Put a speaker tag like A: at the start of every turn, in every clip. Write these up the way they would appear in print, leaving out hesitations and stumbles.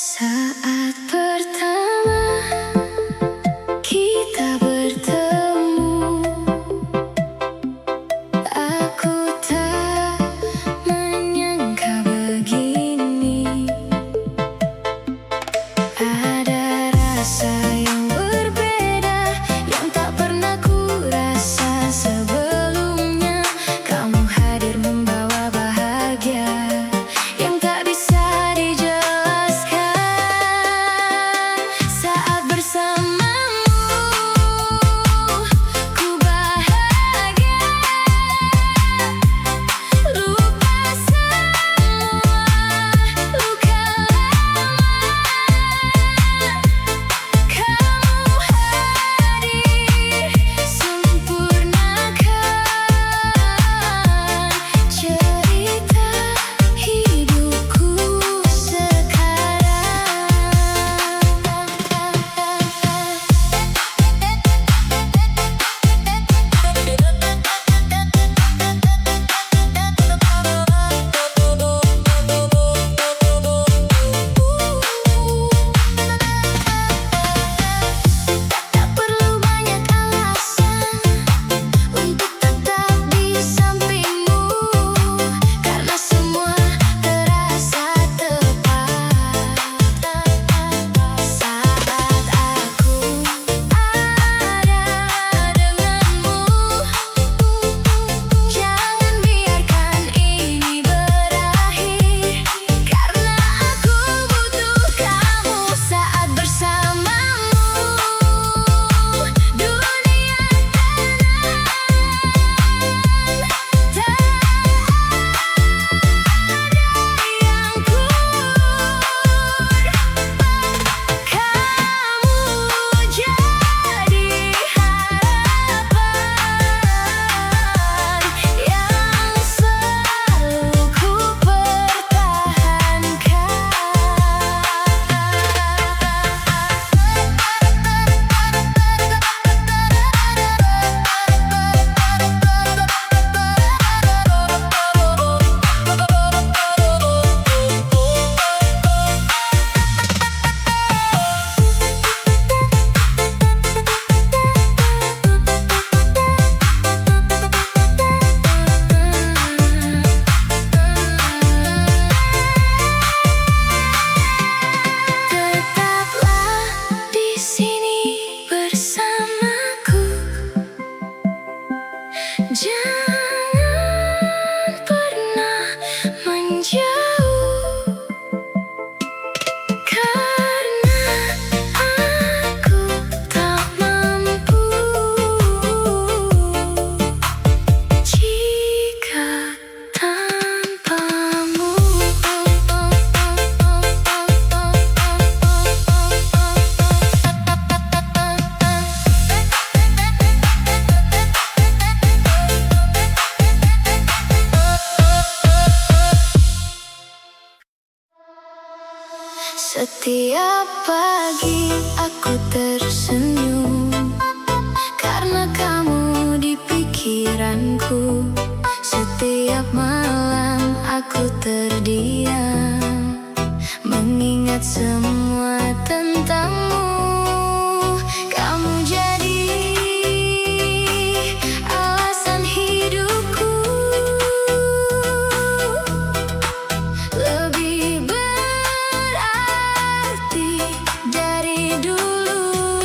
A: Saat pertama kita bertemu, aku tak menyangka begini. Ada rasa yang berbeda yang tak pernah ku rasa sebelumnya. Kamu hadir membawa bahagia yang tak bisa dijelaskan. Saat bersamamu, ku bahagia, lupa semua luka lama. Kamu hadir sempurnakan cerita hidupku sekarang. Tak perlu banyak alasan untuk tetap di sampingmu, karena semua terasa tepat. Saat aku ada denganmu, jangan biarkan ini berakhir, karena aku butuh kamu. Saat bersamamu, dunia tenang, tak ada yang kurang. Kamu jadi harapan yang selalu ku pertahankan. Tetaplah di sini bersamaku, jangan pernah menjauh, karena aku tak mampu jika tanpamu. Setiap pagi aku tersenyum karena kamu di pikiranku. Setiap malam aku terdiam mengingat semua tentangmu. Kamu jadi alasan hidupku lebih berarti dari dulu.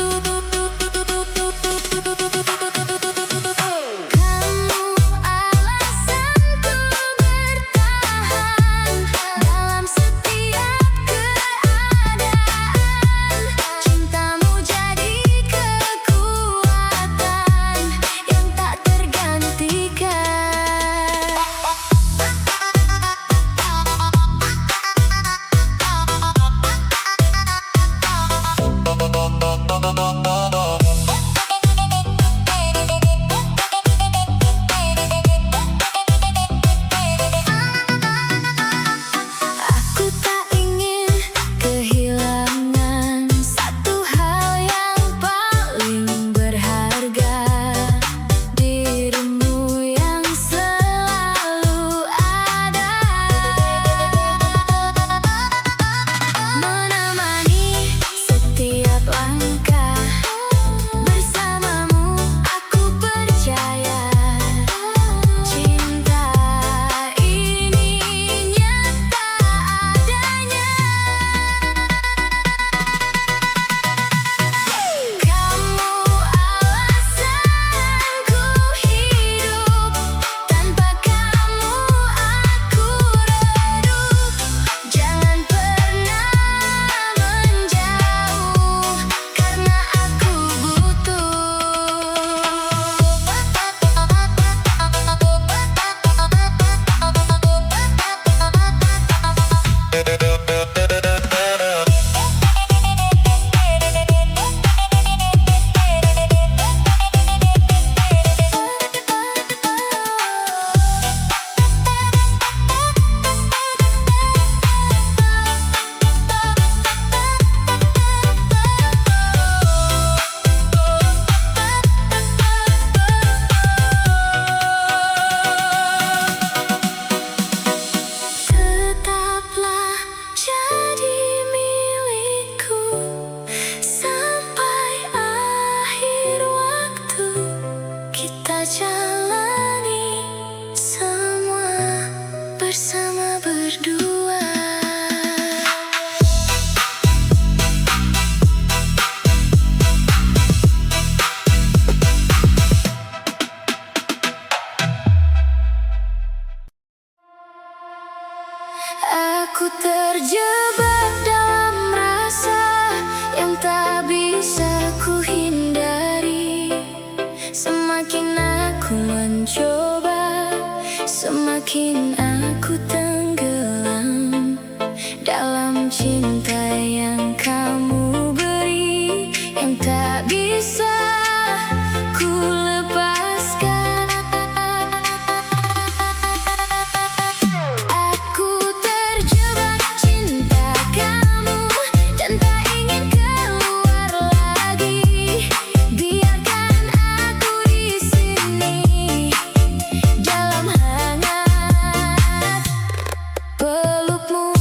A: Aku terjebak dalam rasa yang tak bisa ku hindari. Semakin aku mencoba, semakin aku tenggelam dalam cinta yang kamu beri, yang tak bisa ku lepaskan. Aku terjebak cinta kamu dan tak ingin keluar lagi. Biarkan aku di sini dalam hangat pelukmu.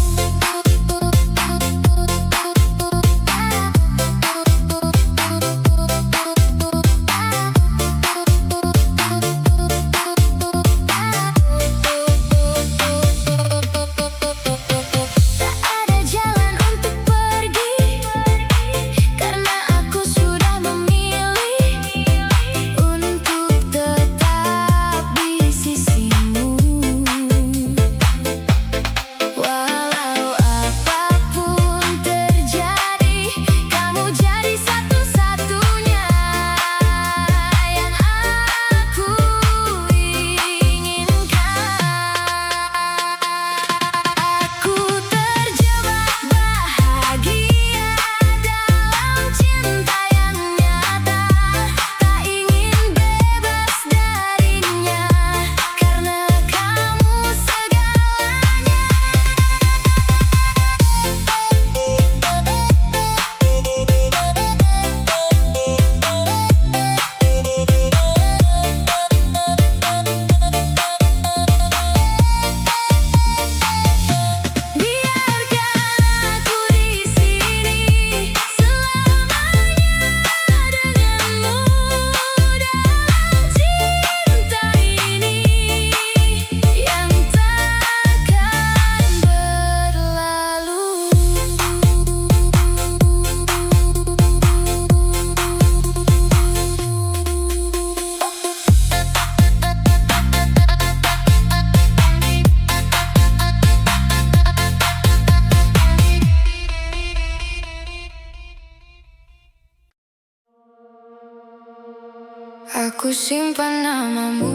A: Aku simpan namamu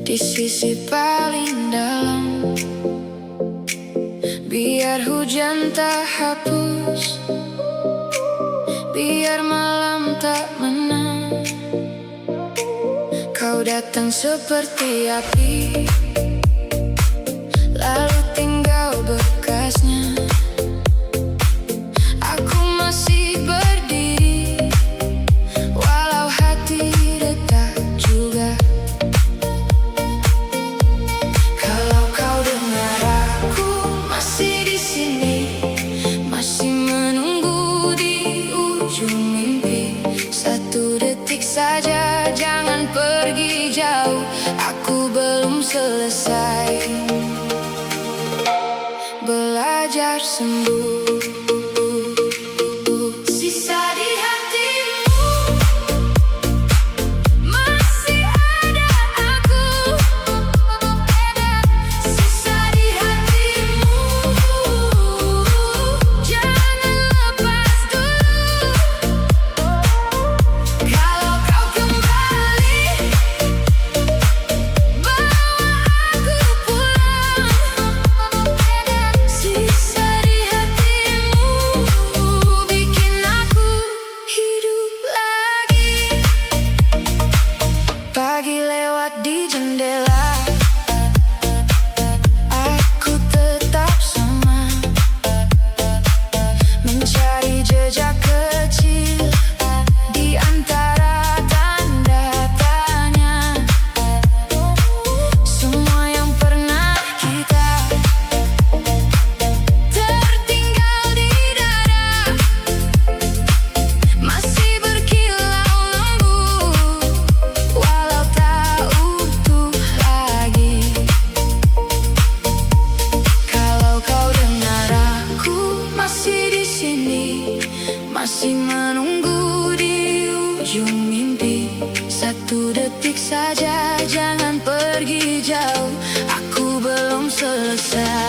A: di sisi paling dalam, biar hujan tak hapus, biar malam tak menang. Kau datang seperti api, lalu tinggal bekasnya. Aku masih berdiri walau hati retak juga. Kalau kau dengar aku masih di sini, masih menunggu di ujung mimpi. Satu detik saja, jangan pergi jauh. Aku belum selesai belajar sembuh. Sisa di hatimu masih ada aku. Sisa di hatimu, jangan lepas dulu. Kalau kau kembali, bawa aku pulang. Sisa di hatimu bikin aku hidup lagi. Pagi lewat di jendela, aku tetap sama, mencari jejak kecil di antara tanda tanya. Semua yang pernah kita tertinggal di dada, masih berkilau lembut walau tak utuh lagi. Kalau kau dengar aku masih di sini, masih menunggu di ujung mimpi. Satu detik saja, jangan pergi jauh. Aku belum selesai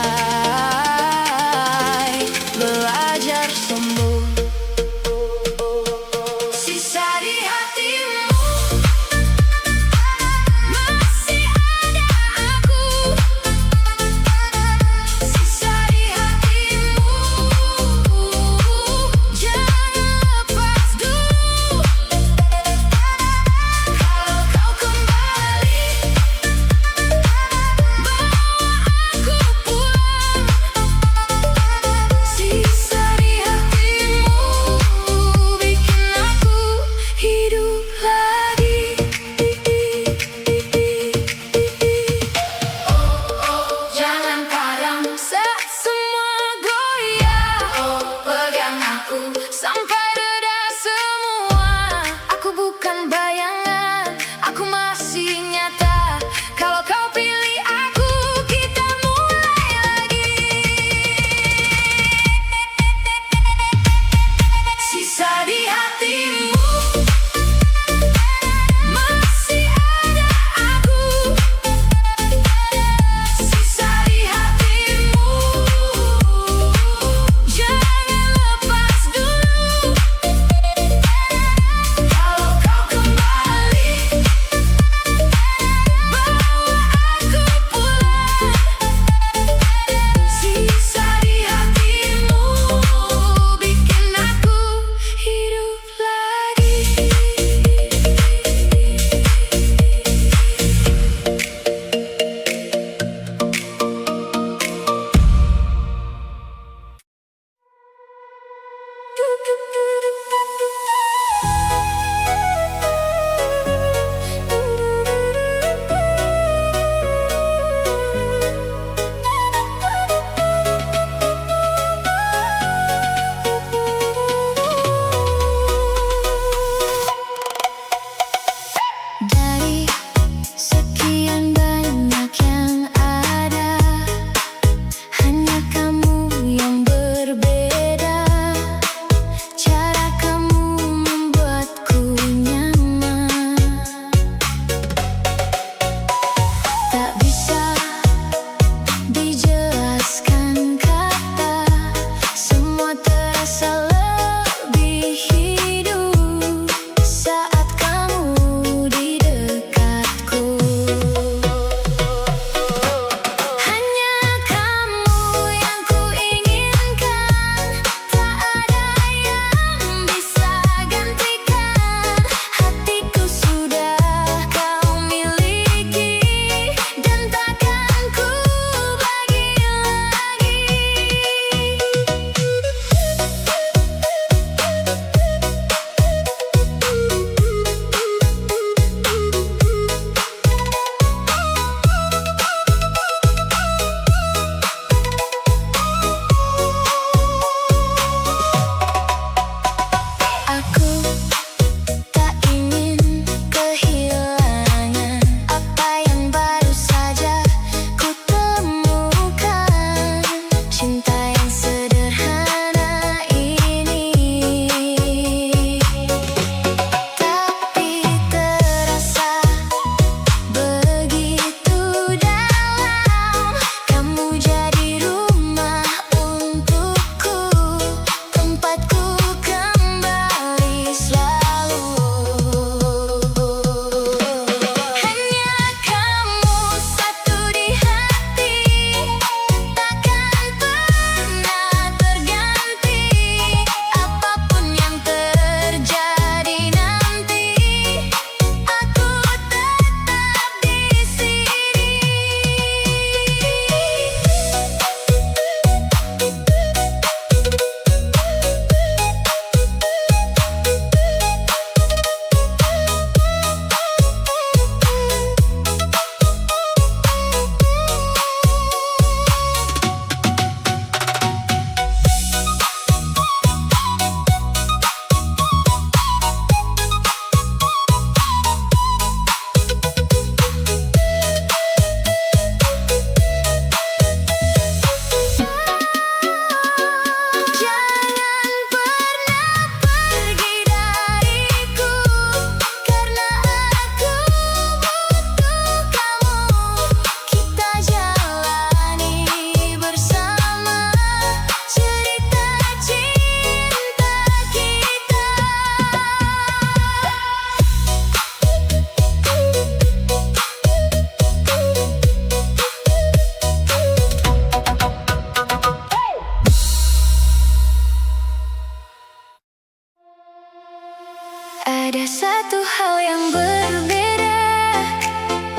A: satu hal yang berbeda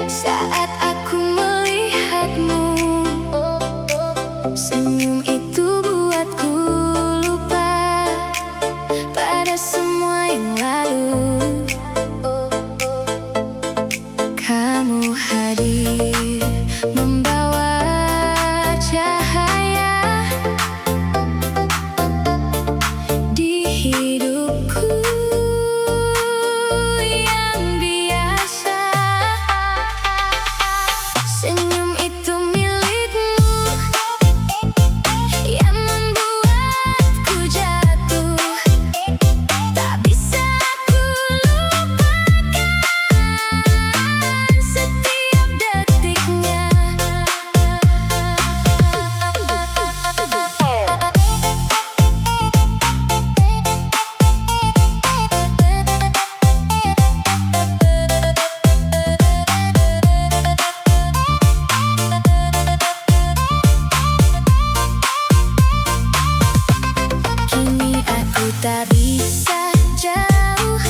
A: saat aku melihatmu. Senyum itu buatku lupa pada semua yang lalu. Kamu hadir membawa cahaya di hidupku yang biasa. Senyum itu milikmu yang membuatku jatuh. Tak bisa aku lupakan setiap detiknya. Kini aku tak bisa jauh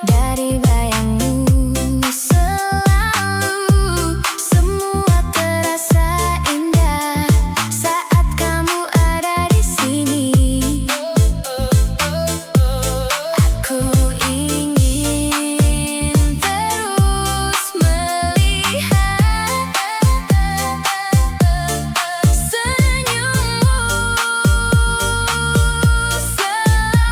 A: dari bayangmu selalu. Semua terasa indah saat kamu ada di sini. Aku ingin terus melihat senyummu selalu.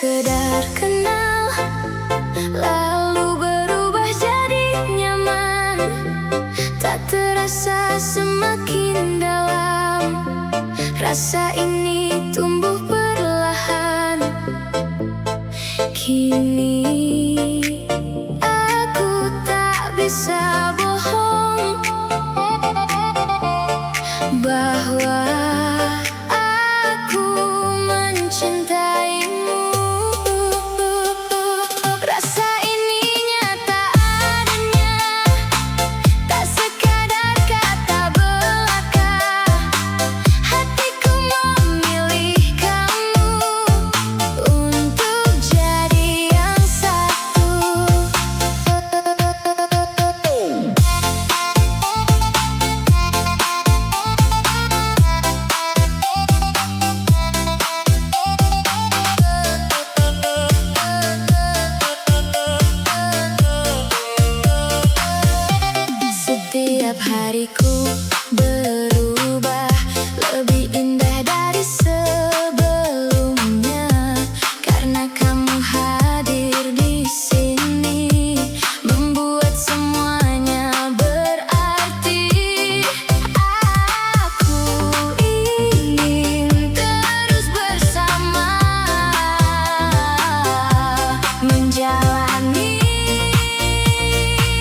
A: sekedar kenal, lalu berubah jadi nyaman. Tak terasa semakin dalam, rasa ini tumbuh perlahan. Kini aku tak bisa bohong bahwa aku mencintaimu. Rasa ini nyata adanya, tak sekadar kata belaka. Hatiku memilih kamu untuk jadi yang satu. Setiap hariku berubah lebih indah dari sebelumnya, karena kamu hadir di sini, membuat semuanya berarti. Aku ingin terus bersama, menjalani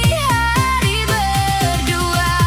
A: hari berdua.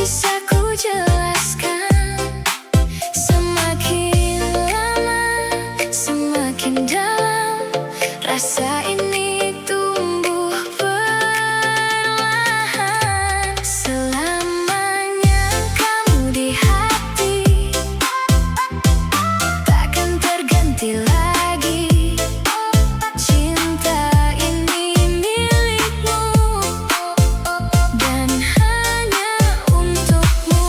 A: bisa ku jelaskan. Semakin lama, semakin dalam rasa ini tumbuh perlahan. Selamanya kamu di hati, takkan terganti lagi. Cinta ini milikmu dan hanya untukmu.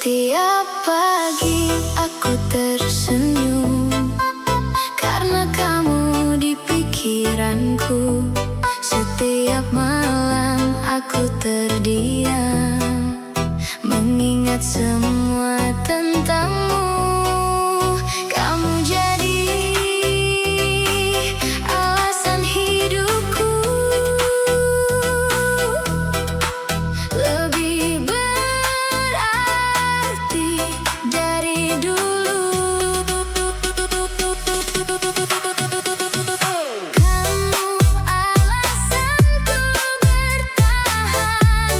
A: Setiap pagi aku tersenyum karena kamu di pikiranku. Setiap malam aku terdiam mengingat semua tentangmu. Kamu jadi alasan hidupku, lebih berarti dari dulu. Kamu alasanku bertahan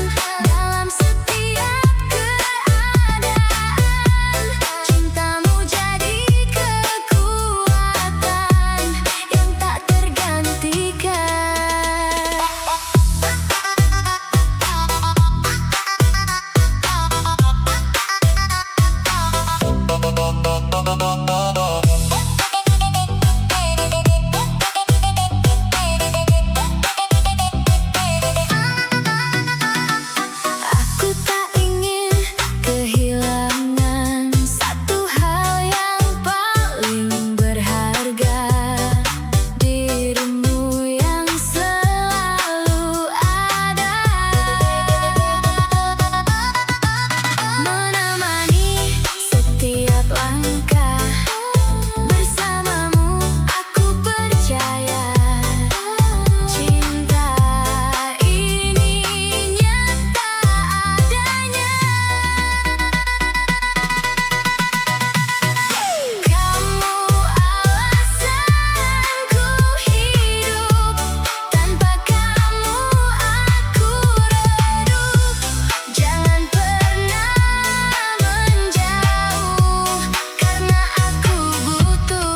A: dalam setiap keadaan. Cintamu jadi kekuatan yang tak tergantikan. Aku tak ingin kehilangan satu hal yang paling berharga, dirimu yang selalu ada, menemani setiap langkah. Bersamamu aku percaya cinta ini nyata adanya. Kamu alasanku hidup, tanpa kamu aku redup. Jangan pernah menjauh karena aku butuh.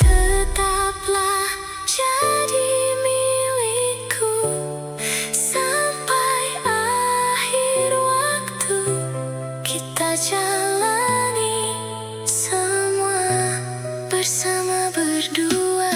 A: Tetaplah jadi milikku sampai akhir waktu. Kita jalani semua bersama berdua.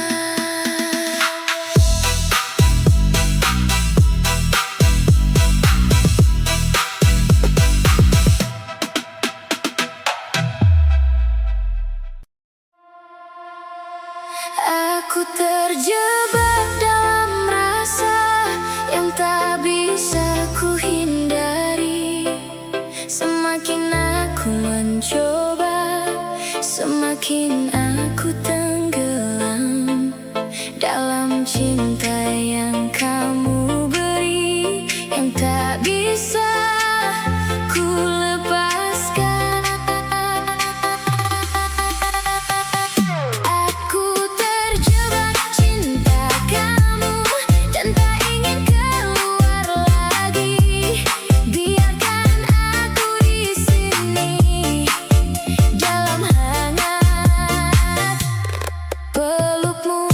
A: Aku terjebak dalam rasa yang tak bisa ku hindari. Semakin aku mencoba, semakin aku tenggelam dalam cinta yang kamu beri, yang tak bisa ku lepaskan. Aku terjebak cinta kamu dan tak ingin keluar lagi. Biarkan aku di sini dalam hangat pelukmu.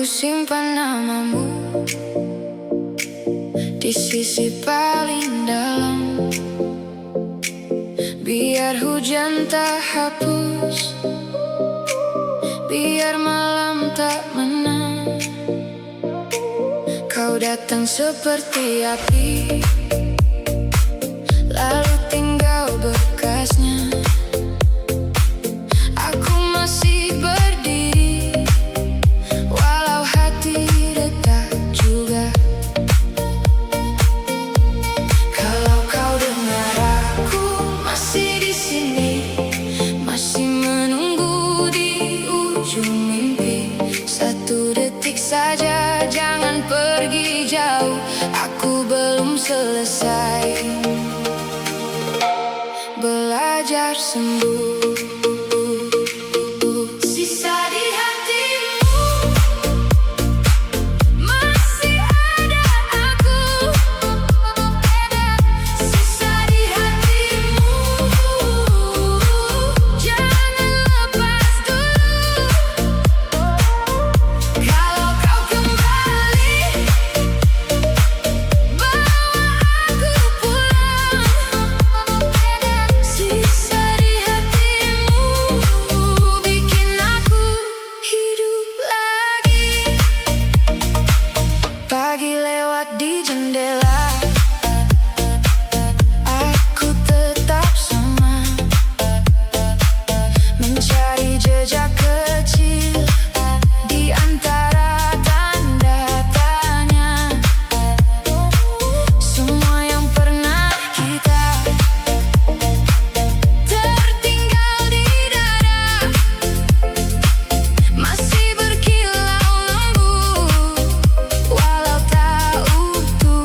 A: Aku simpan namamu di sisi paling dalam, biar hujan tak hapus, biar malam tak menang. Kau datang seperti api, lalu tinggal bekasnya. Aku masih berdiri, walau hati retak juga. Kalau kau dengar aku masih di sini, masih menunggu di ujung mimpi. Satu detik saja, jangan pergi jauh, aku belum selesai belajar sembuh. Sisa di hatimu masih ada aku, sisa di hatimu, jangan lepas dulu. Kalau kau kembali, bawa aku pulang. Sisa di hatimu bikin aku hidup lagi. Pagi lewat di jendela, aku tetap sama, mencari jejak kecil di antara tanda tanya. Semua yang pernah kita tertinggal di dada, masih berkilau lembut, walau tak utuh.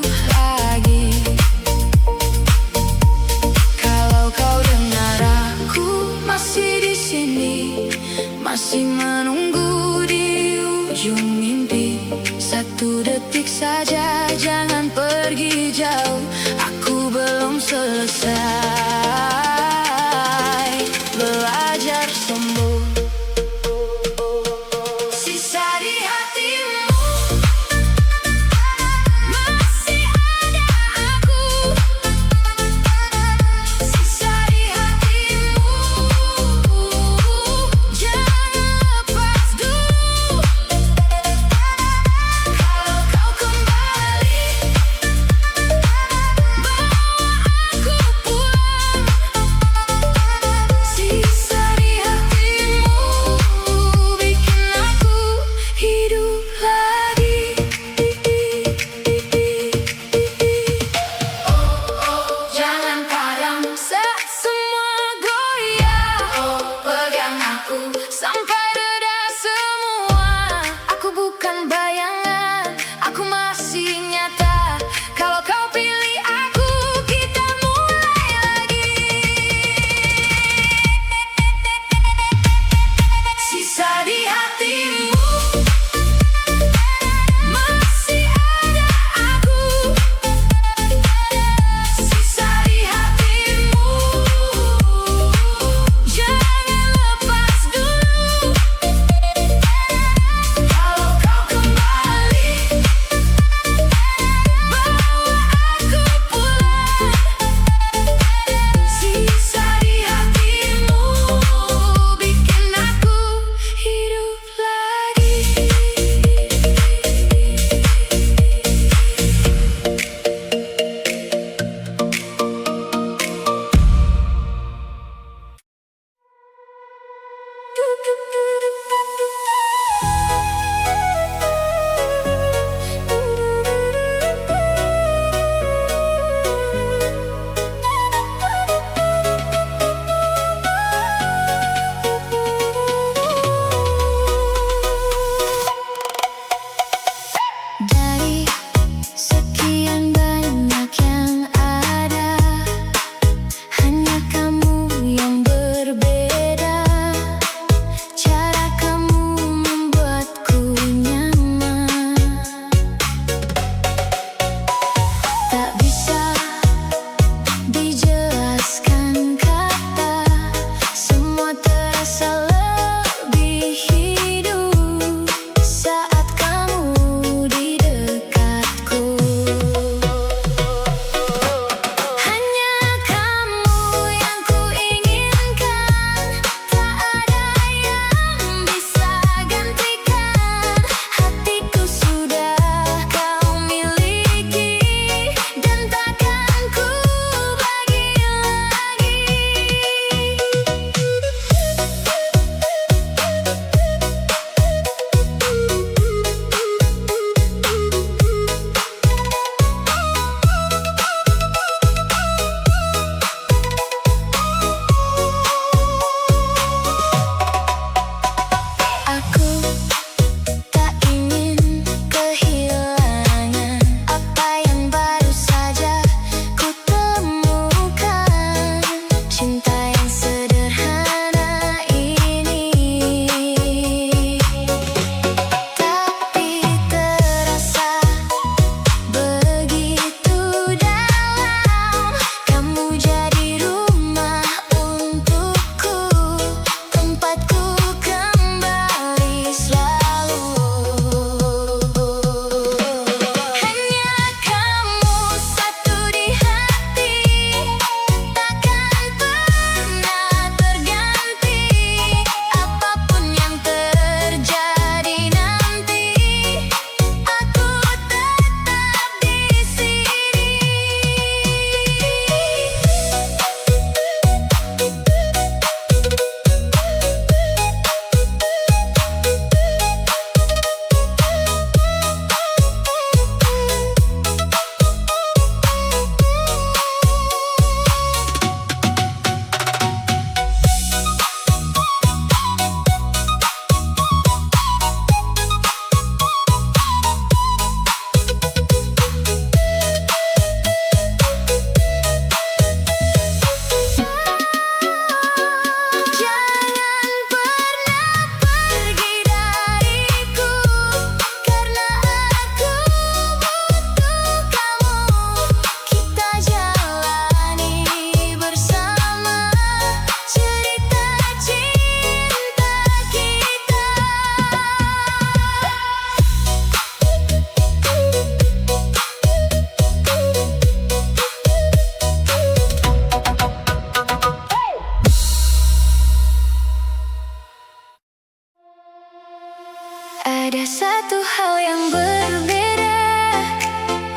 A: satu hal yang berbeda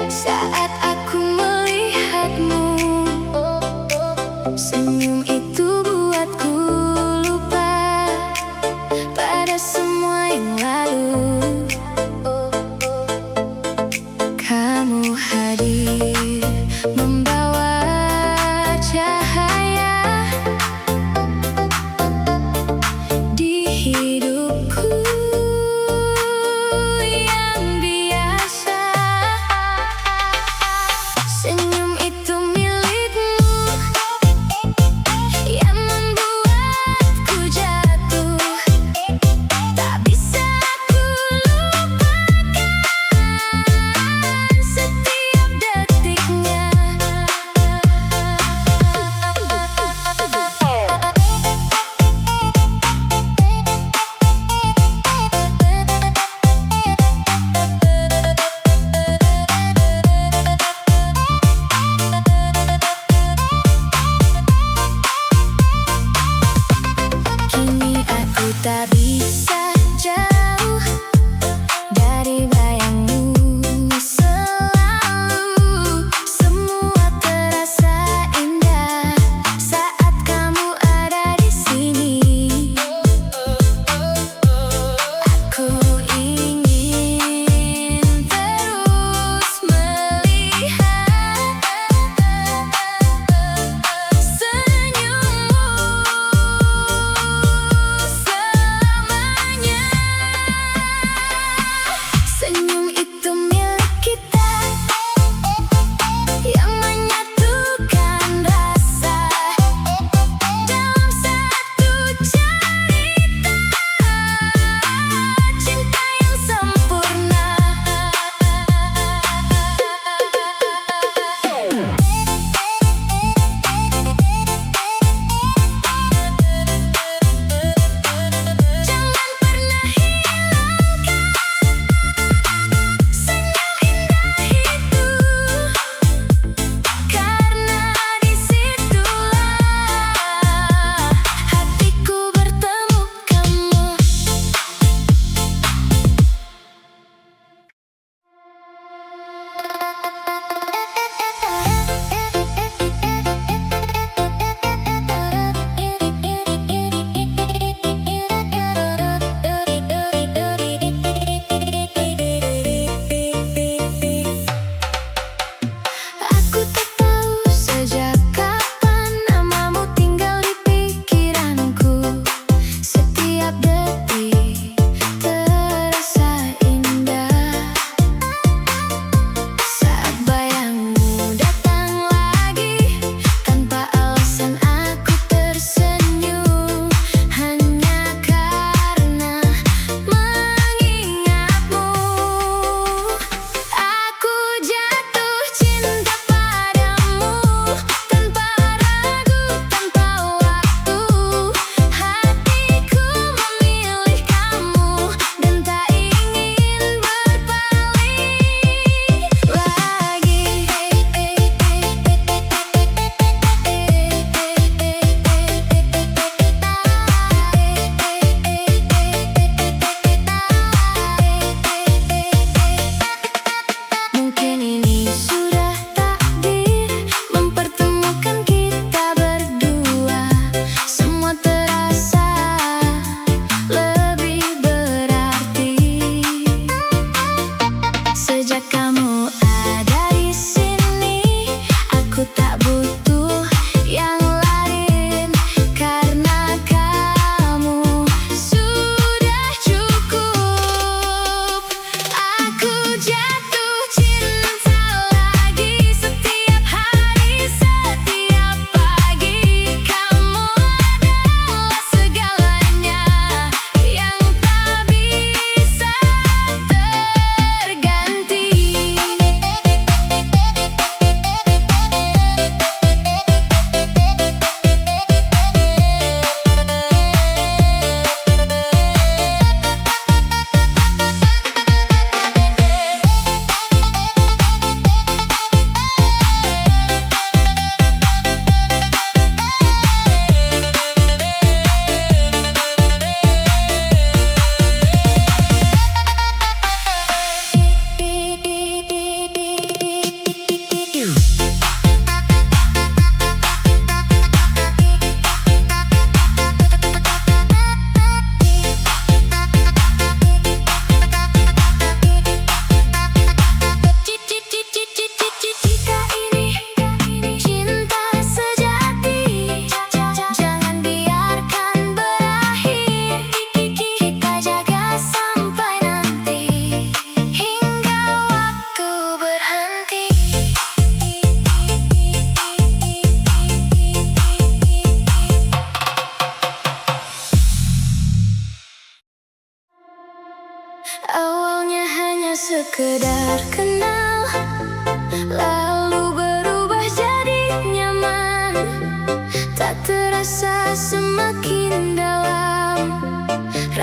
A: saat aku melihatmu. Senyum itu buatku lupa pada semua yang lalu. Kamu hadir membawa cahaya di hidupku yang biasa. Senyum itu milikmu yang membuatku jatuh. Tak bisa aku lupakan setiap detiknya.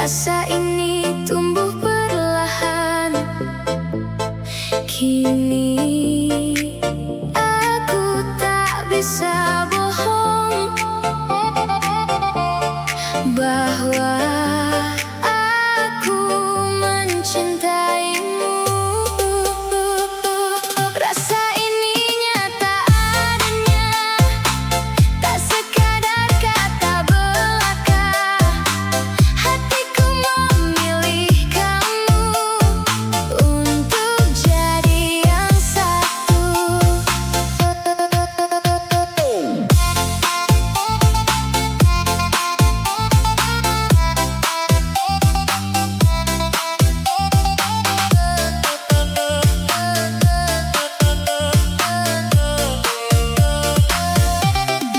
A: Rasa ini tumbuh perlahan. Kini aku tak bisa bohong bahwa aku mencintaimu. Rasa ini nyata adanya, tak sekadar kata belaka. Hatiku memilih kamu untuk jadi yang satu.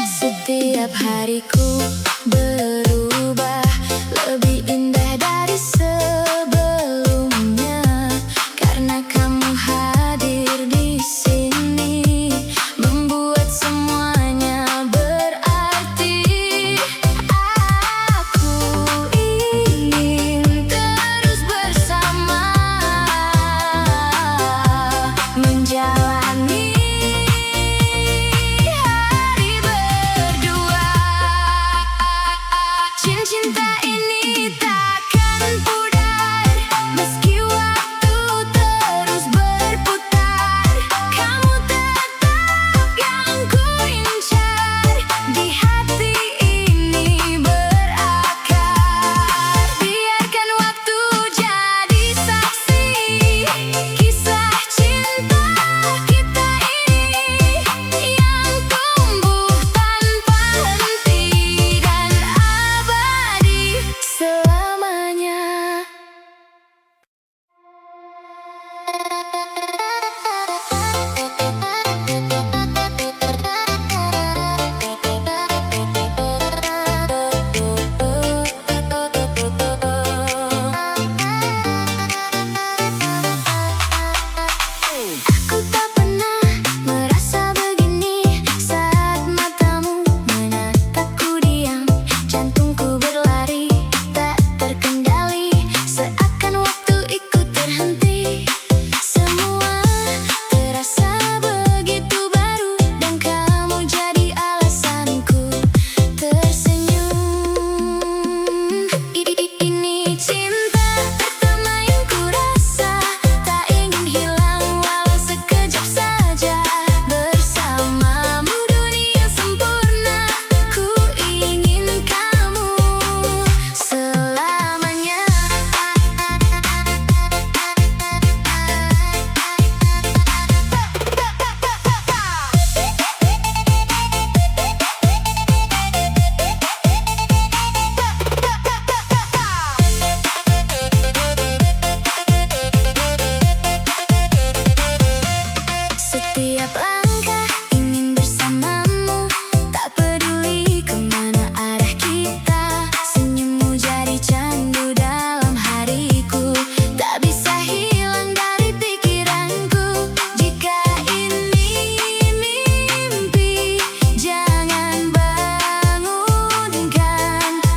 A: Setiap hariku berubah lebih indah dari sebelumnya, karena kamu hadir di sini membuat semuanya berarti. Aku ingin terus bersama, menjalani hari berdua. Cinta ini takkan pudar meski waktu terus berputar. Kamu tetap yang ku incar, di hati ini berakar. Biarkan waktu jadi saksi kisah cinta kita ini yang tumbuh tanpa henti dan abadi selamanya. Aku tak pernah merasa begini saat matamu menatapku diam. Jantungku berlari tak terkendali, seakan waktu ikut terhenti. Semua terasa begitu baru dan kamu jadi alasanku tersenyum. Ini cinta pertama yang ku rasa, tak ingin hilang walau sekejap saja. Bersamamu dunia sempurna, ku ingin kamu selamanya. Setiap langkah ingin bersamamu, tak peduli kemana arah kita. Senyummu jadi candu dalam hariku, tak bisa hilang dari pikiranku. Jika ini mimpi, jangan bangunkan,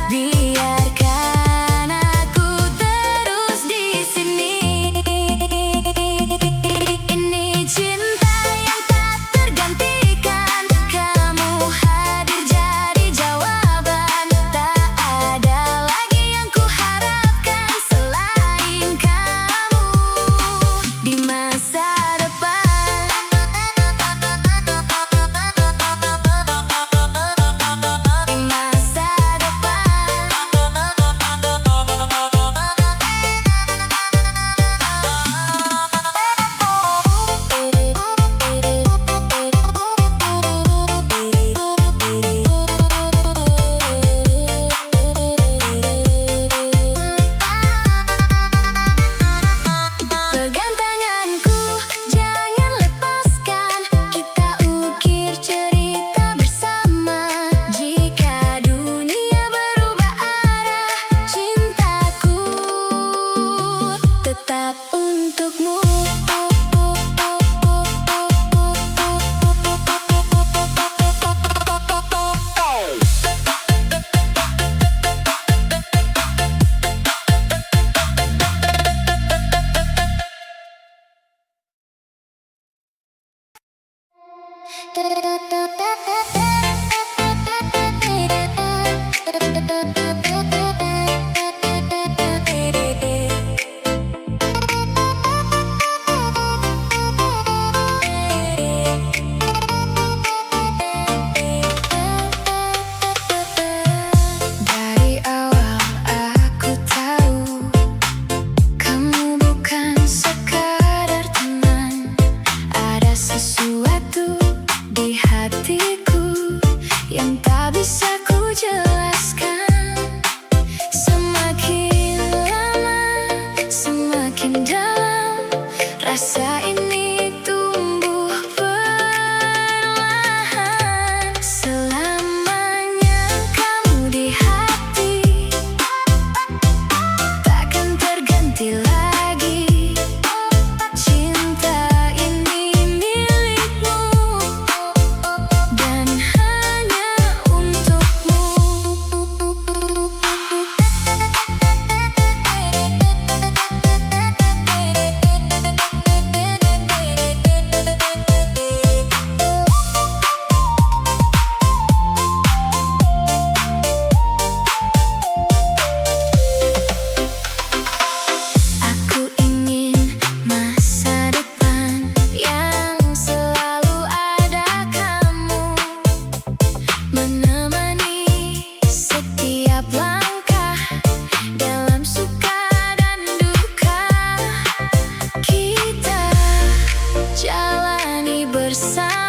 A: biarkan aku terus di sini. Ini cinta yang tak Dari awal aku tahu kamu bukan sekadar teman. Ada sesuatu di hatiku yang tak bisa ku jelaskan. Semakin lama, semakin dalam rasa ini tumbuh perlahan. Selamanya kamu di hati, takkan terganti lagi. Cinta ini milikmu dan hanya untukmu. Aku ingin masa depan yang selalu ada kamu, menemani setiap langkah dalam suka dan duka. Kita jalani bersama.